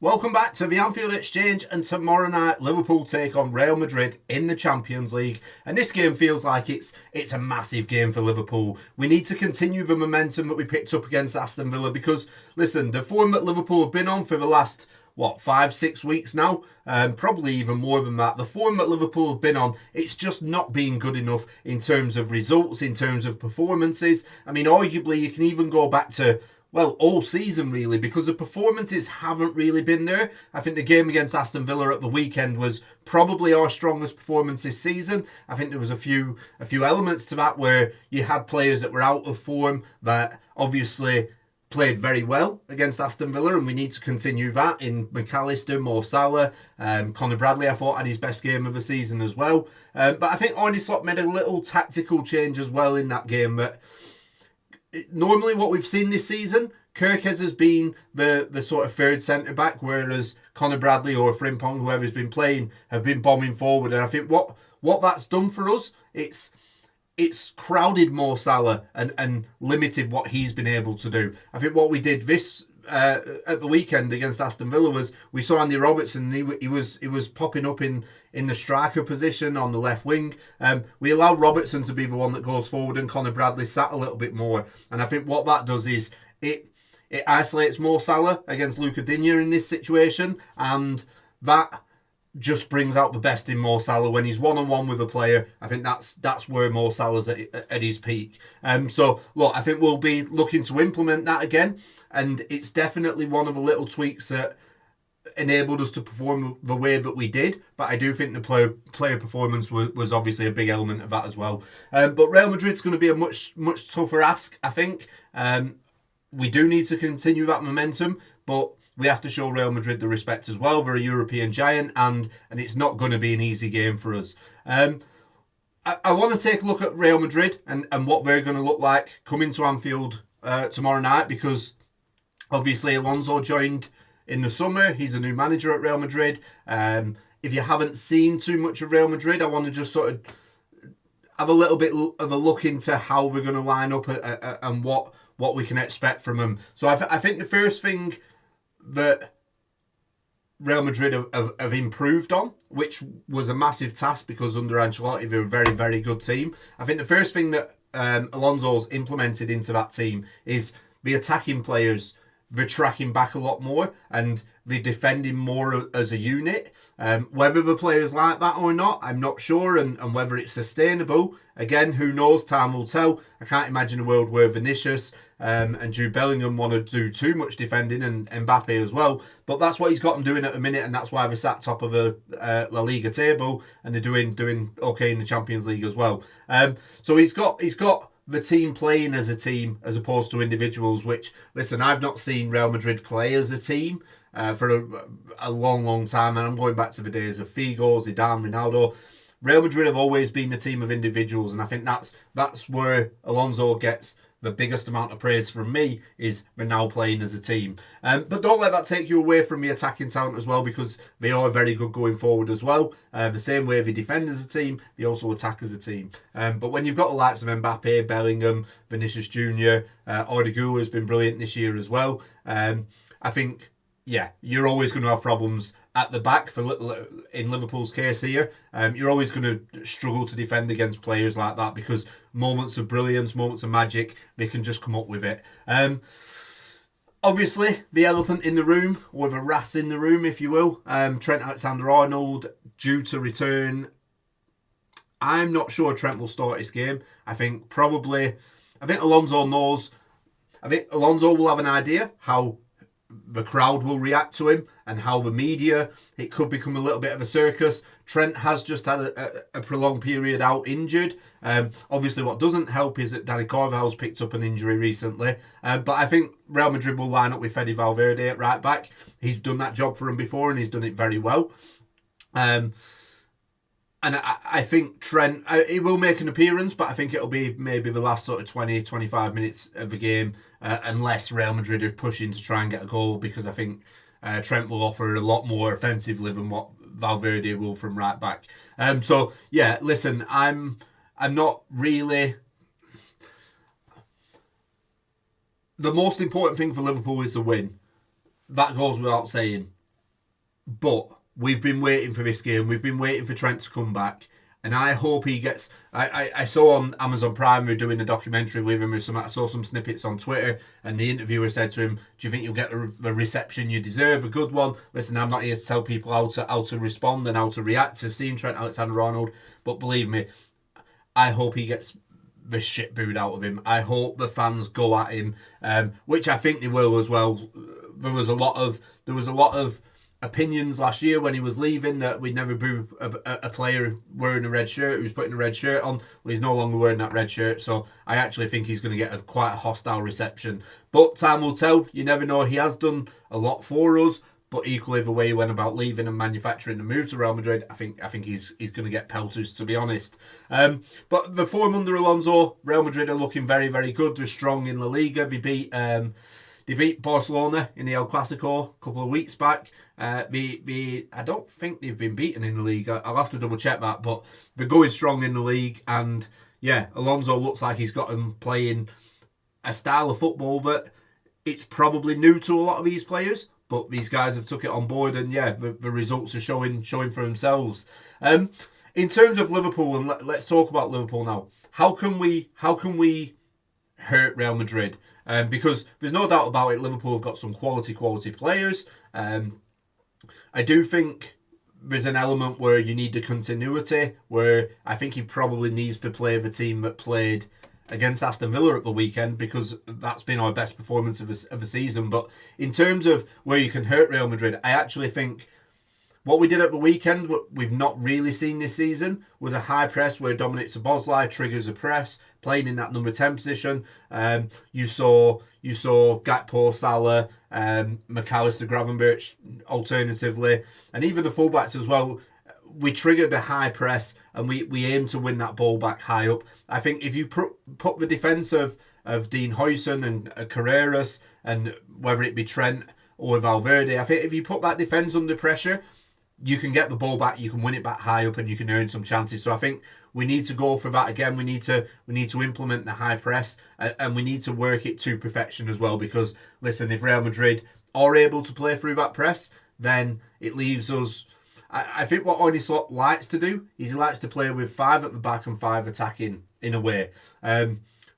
Welcome back to the Anfield Exchange, and tomorrow night Liverpool take on Real Madrid in the Champions League, and this game feels like it's a massive game for Liverpool. We need to continue the momentum that we picked up against Aston Villa because, listen, the form that Liverpool have been on for the last 5-6 weeks now, probably even more than that. The form that Liverpool have been on, it's just not been good enough in terms of results, in terms of performances. I mean, arguably you can even go back to all season really, because the performances haven't really been there. I think the game against Aston Villa at the weekend was probably our strongest performance this season. I think there was a few elements to that where you had players that were out of form that obviously played very well against Aston Villa, and we need to continue that in McAllister, Mo Salah, Conor Bradley I thought had his best game of the season as well. But I think Arne Slot made a little tactical change as well in that game that normally what we've seen this season, Kirkes has been the sort of third centre-back, whereas Conor Bradley or Frimpong, whoever's been playing, have been bombing forward. And I think what that's done for us, it's crowded Mo Salah and limited what he's been able to do. I think what we did this at the weekend against Aston Villa was we saw Andy Robertson. He was popping up in the striker position on the left wing. We allowed Robertson to be the one that goes forward, and Conor Bradley sat a little bit more. And I think what that does is it isolates Mo Salah against Luca Digne in this situation, and that just brings out the best in Mo Salah when he's one-on-one with a player. I think that's where Mo Salah's at his peak. So, look, I think we'll be looking to implement that again, and it's definitely one of the little tweaks that enabled us to perform the way that we did. But I do think the player performance was obviously a big element of that as well. But Real Madrid's going to be a much tougher ask, I think. We do need to continue that momentum, but we have to show Real Madrid the respect as well. They're a European giant, and it's not going to be an easy game for us. I want to take a look at Real Madrid and what they're going to look like coming to Anfield tomorrow night, because obviously Alonso joined in the summer. He's a new manager at Real Madrid. If you haven't seen too much of Real Madrid, I want to just sort of have a little bit of a look into how we're going to line up and what we can expect from them. So I think the first thing that Real Madrid have improved on, which was a massive task because under Ancelotti they're a very, very good team. I think the first thing that Alonso's implemented into that team is the attacking players. They're tracking back a lot more and they're defending more as a unit. Whether the players like that or not, I'm not sure, and whether it's sustainable, again, who knows? Time will tell. I can't imagine a world where Vinicius and Jude Bellingham want to do too much defending, and Mbappe as well. But that's what he's got them doing at the minute, and that's why they're sat top of the La Liga table, and they're doing okay in the Champions League as well. So he's got the team playing as a team as opposed to individuals, which, listen, I've not seen Real Madrid play as a team for a long, long time, and I'm going back to the days of Figo, Zidane, Ronaldo. Real Madrid have always been a team of individuals, and I think that's where Alonso gets the biggest amount of praise from me, is they're now playing as a team. But don't let that take you away from the attacking talent as well, because they are very good going forward as well. The same way they defend as a team, they also attack as a team. But when you've got the likes of Mbappe, Bellingham, Vinicius Jr., Ardigou has been brilliant this year as well. I think, you're always going to have problems at the back in Liverpool's case here. You're always going to struggle to defend against players like that, because moments of brilliance, moments of magic, they can just come up with it. Obviously, the elephant in the room, or the rat in the room, if you will, Trent Alexander Arnold due to return. I'm not sure Trent will start his game. I think Alonso knows. I think Alonso will have an idea how the crowd will react to him and how the media, it could become a little bit of a circus. Trent has just had a prolonged period out injured. Obviously, what doesn't help is that Dani Carvajal's picked up an injury recently. But I think Real Madrid will line up with Fede Valverde at right back. He's done that job for him before and he's done it very well. And I think Trent, he will make an appearance, but I think it'll be maybe the last sort of 20, 25 minutes of the game, unless Real Madrid are pushing to try and get a goal, because I think Trent will offer a lot more offensively than what Valverde will from right back. So, listen, I'm not really... The most important thing for Liverpool is a win. That goes without saying. But we've been waiting for this game. We've been waiting for Trent to come back. And I hope he gets... I saw on Amazon Prime, we're doing a documentary with him. I saw some snippets on Twitter, and the interviewer said to him, do you think you'll get the reception you deserve? A good one. Listen, I'm not here to tell people how to respond and how to react to seeing Trent Alexander Arnold, but believe me, I hope he gets the shit booed out of him. I hope the fans go at him, which I think they will as well. There was a lot of opinions last year when he was leaving that we'd never boo a player wearing a red shirt who's putting a red shirt on. Well, he's no longer wearing that red shirt, so I actually think he's going to get quite a hostile reception. But time will tell. You never know. He has done a lot for us, but equally the way he went about leaving and manufacturing the move to Real Madrid, I think he's going to get pelters, to be honest. But the form under Alonso, Real Madrid are looking very, very good. They're strong in La Liga. They beat Barcelona in the El Clasico a couple of weeks back. I don't think they've been beaten in the league. I'll have to double check that, but they're going strong in the league. And yeah, Alonso looks like he's got them playing a style of football that it's probably new to a lot of these players, but these guys have took it on board, and yeah, the results are showing for themselves. In terms of Liverpool, and let's talk about Liverpool now. How can we hurt Real Madrid? Because there's no doubt about it, Liverpool have got some quality players. I do think there's an element where you need the continuity, where I think he probably needs to play the team that played against Aston Villa at the weekend, because that's been our best performance of the season. But in terms of where you can hurt Real Madrid, I actually think what we did at the weekend, what we've not really seen this season, was a high press where Dominic Szoboszlai triggers a press, playing in that number 10 position. You saw Gakpo, Salah, McAllister, Gravenberch, alternatively, and even the fullbacks as well. We triggered a high press and we aim to win that ball back high up. I think if you put the defence of Dean Huijsen and Carreras, and whether it be Trent or Valverde, I think if you put that defence under pressure, you can get the ball back, you can win it back high up, and you can earn some chances. So I think we need to go for that again. We need to implement the high press, and we need to work it to perfection as well. Because listen, if Real Madrid are able to play through that press, then it leaves us. I think what Arne Slot likes to do is he likes to play with 5 at the back and 5 attacking in a way.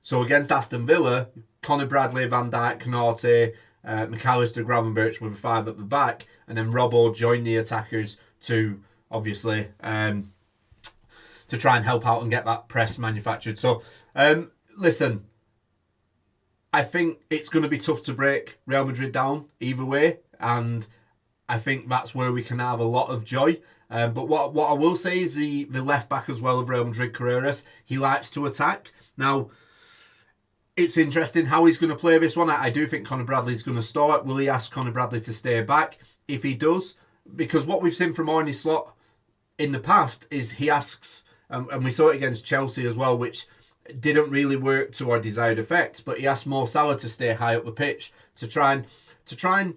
So against Aston Villa, Conor Bradley, Van Dijk, Canate, McAllister, Gravenberch with a 5 at the back, and then Robbo joined the attackers to obviously to try and help out and get that press manufactured. So listen, I think it's going to be tough to break Real Madrid down either way, and I think that's where we can have a lot of joy. But what I will say is the left back as well of Real Madrid, Carreras, he likes to attack. Now, it's interesting how he's going to play this one. I do think Conor Bradley's going to start. Will he ask Conor Bradley to stay back? If he does, because what we've seen from Arne Slot in the past is he asks, and we saw it against Chelsea as well, which didn't really work to our desired effects, but he asked Mo Salah to stay high up the pitch to try and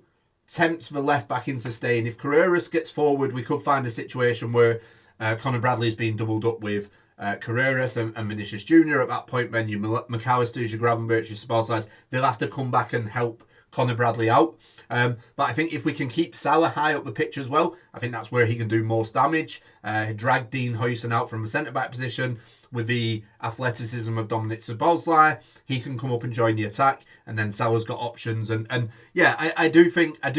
tempt the left back into staying. If Carreras gets forward, we could find a situation where Conor Bradley is being doubled up with Carreras and Vinicius Jr. At that point, then your McAllister, your Gravenberch, your Szoboszlai, they'll have to come back and help Conor Bradley out. But I think if we can keep Salah high up the pitch as well, I think that's where he can do most damage. Drag Dean Huijsen out from a centre-back position with the athleticism of Dominic Szoboszlai. He can come up and join the attack, and then Salah's got options. And yeah, I do think that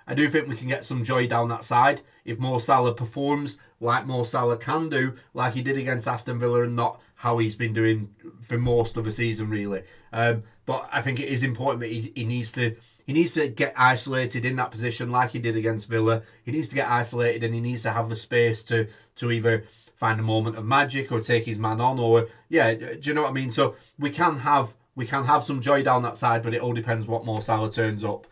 we can get some joy down that side if Mo Salah performs like Mo Salah can do, like he did against Aston Villa, and not how he's been doing for most of the season, really. But I think it is important that he needs to get isolated in that position like he did against Villa. He needs to get isolated, and he needs to have the space to either find a moment of magic or take his man on, or yeah, do you know what I mean? So we can have some joy down that side, but it all depends what Mo Salah turns up.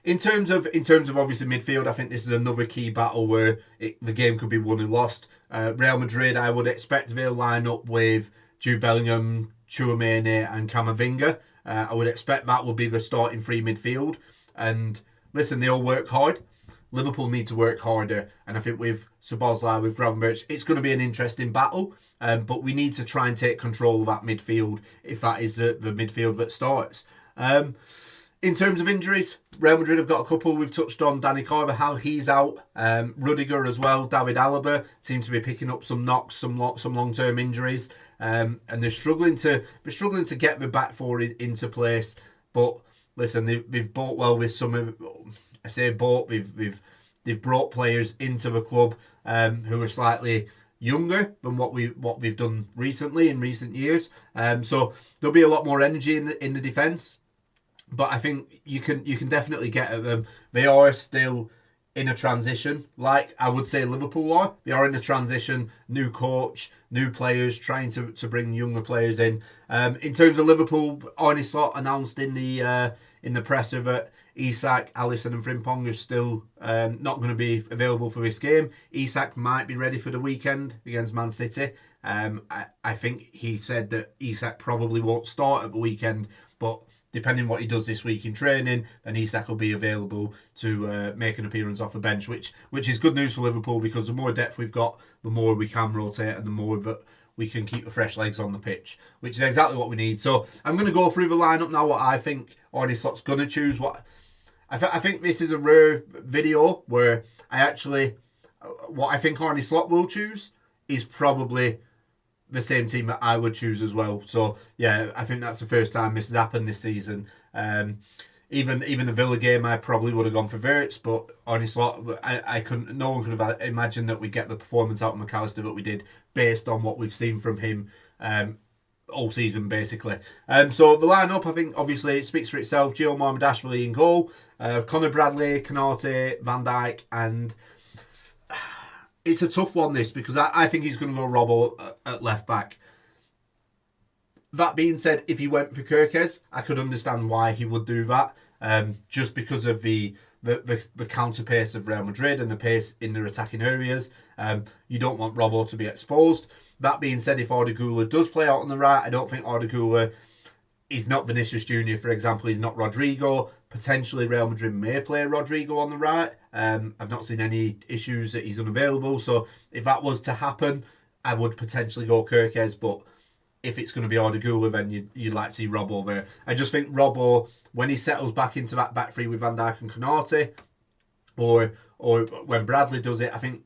In terms of obviously midfield, I think this is another key battle where the game could be won and lost. Real Madrid, I would expect they'll line up with Jude Bellingham, Tchouaméni and Camavinga. I would expect that will be the starting 3 midfield. And listen, they all work hard. Liverpool need to work harder. And I think with Szoboszlai, with Gravenberch, it's going to be an interesting battle. But we need to try and take control of that midfield if that is the midfield that starts. In terms of injuries, Real Madrid have got a couple. We've touched on Danny Carvajal, he's out. Rudiger as well. David Alaba seems to be picking up some knocks, some long-term injuries, and they're struggling to get the back four into place. But listen, they've bought well with some of. I say bought. They've brought players into the club who are slightly younger than what we've done recently in recent years. So there'll be a lot more energy in the defence. But I think you can definitely get at them. They are still in a transition, like I would say Liverpool are. They are in a transition, new coach, new players, trying to bring younger players in. In terms of Liverpool, Arne Slot announced in the presser that Isak, Alisson and Frimpong are still not going to be available for this game. Isak might be ready for the weekend against Man City. I think he said that Isak probably won't start at the weekend, but depending on what he does this week in training, then Isak will be available to make an appearance off the bench, which is good news for Liverpool, because the more depth we've got, the more we can rotate and the more that we can keep the fresh legs on the pitch, which is exactly what we need. So I'm going to go through the lineup now, what I think Arne Slot's going to choose. I think this is a rare video where what I think Arne Slot will choose is probably the same team that I would choose as well. So yeah, I think that's the first time this has happened this season. Even the Villa game, I probably would have gone for Wirtz, but Arne Slot, I couldn't. No one could have imagined that we'd get the performance out of McAllister that we did, based on what we've seen from him all season, basically. So the lineup, I think, obviously it speaks for itself. Gio Marmadashvili in goal, Conor Bradley, Konate, Van Dijk, and it's a tough one, this, because I think he's going to go Robbo at left back. That being said, if he went for Kirkes, I could understand why he would do that, just because of the counter pace of Real Madrid and the pace in their attacking areas. You don't want Robbo to be exposed. That being said, if Arda Güler does play out on the right, I don't think Arda Güler is not Vinicius Junior, for example. He's not Rodrigo. Potentially Real Madrid may play Rodrigo on the right. I've not seen any issues that he's unavailable. So if that was to happen, I would potentially go Kirkes. But if it's going to be Arda Güler, then you'd like to see Robbo there. I just think Robbo, when he settles back into that back three with Van Dijk and Konate, or when Bradley does it, I think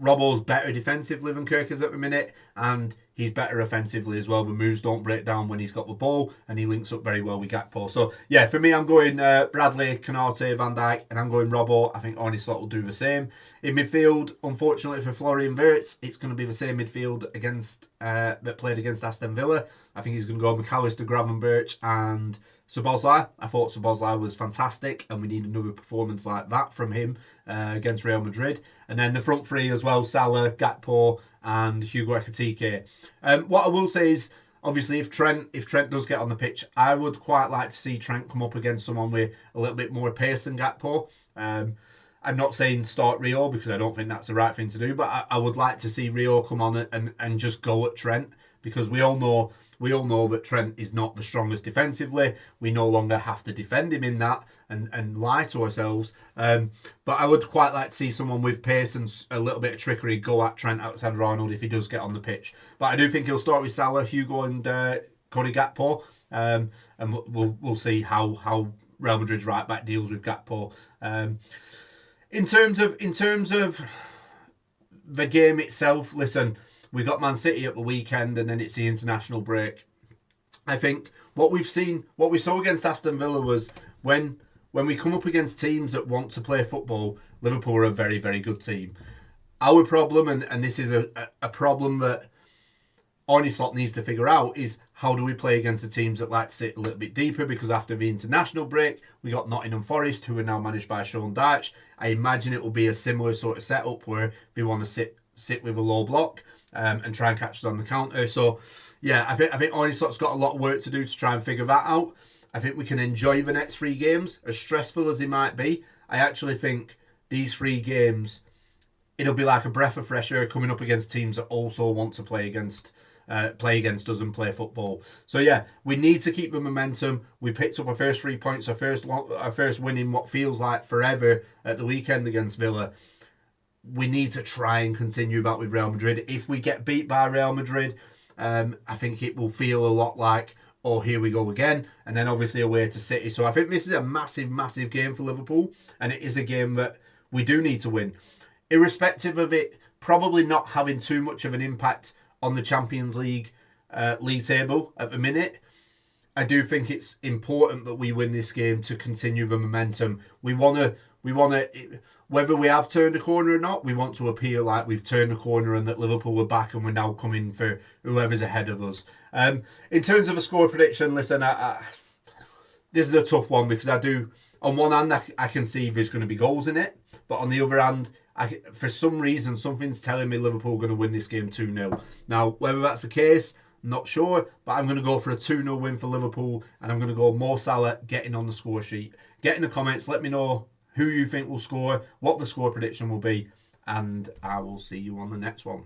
Robbo's better defensively than Kirkes at the minute, and he's better offensively as well. The moves don't break down when he's got the ball, and he links up very well with Gakpo. So yeah, for me, I'm going Bradley, Konate, Van Dijk, and I'm going Robbo. I think Arne Slot will do the same. In midfield, unfortunately for Florian Wirtz, it's going to be the same midfield against that played against Aston Villa. I think he's going to go McAllister, Gravenberch, and Szoboszlai. I thought Szoboszlai was fantastic, and we need another performance like that from him against Real Madrid. And then the front three as well, Salah, Gakpo, and Hugo Ekitike. What I will say is, obviously, if Trent does get on the pitch, I would quite like to see Trent come up against someone with a little bit more pace than Gakpo. I'm not saying start Rio, because I don't think that's the right thing to do, but I would like to see Rio come on and just go at Trent, because we all know that Trent is not the strongest defensively. We no longer have to defend him in that and lie to ourselves. But I would quite like to see someone with pace and a little bit of trickery go at Trent Alexander Arnold if he does get on the pitch. But I do think he'll start with Salah, Hugo, and Cody Gakpo, and we'll see how Real Madrid's right back deals with Gakpo. In terms of the game itself, listen, we got Man City at the weekend, and then it's the international break. I think what we saw against Aston Villa was when we come up against teams that want to play football, Liverpool are a very, very good team. Our problem, and this is a problem that Arne Slot needs to figure out, is how do we play against the teams that like to sit a little bit deeper, because after the international break, we got Nottingham Forest, who are now managed by Sean Dyche. I imagine it will be a similar sort of setup where we want to sit with a low block, and try and catch us on the counter. So, yeah, I think Arne Slot's got a lot of work to do to try and figure that out. I think we can enjoy the next 3 games, as stressful as they might be. I actually think these 3 games, it'll be like a breath of fresh air coming up against teams that also want to play against us and play football. So yeah, we need to keep the momentum. We picked up our first 3 points, our first win in what feels like forever at the weekend against Villa. We need to try and continue that with Real Madrid. If we get beat by Real Madrid, I think it will feel a lot like or here we go again, and then obviously away to City. So I think this is a massive, massive game for Liverpool, and it is a game that we do need to win. Irrespective of it probably not having too much of an impact on the Champions League league table at the minute, I do think it's important that we win this game to continue the momentum. We want to, whether we have turned a corner or not, we want to appear like we've turned a corner and that Liverpool are back and we're now coming for whoever's ahead of us. In terms of a score prediction, listen, this is a tough one because on one hand, I can see there's going to be goals in it, but on the other hand, for some reason, something's telling me Liverpool are going to win this game 2-0. Now, whether that's the case, not sure, but I'm going to go for a 2-0 win for Liverpool, and I'm going to go Mo Salah getting on the score sheet. Get in the comments, let me know who you think will score, what the score prediction will be, and I will see you on the next one.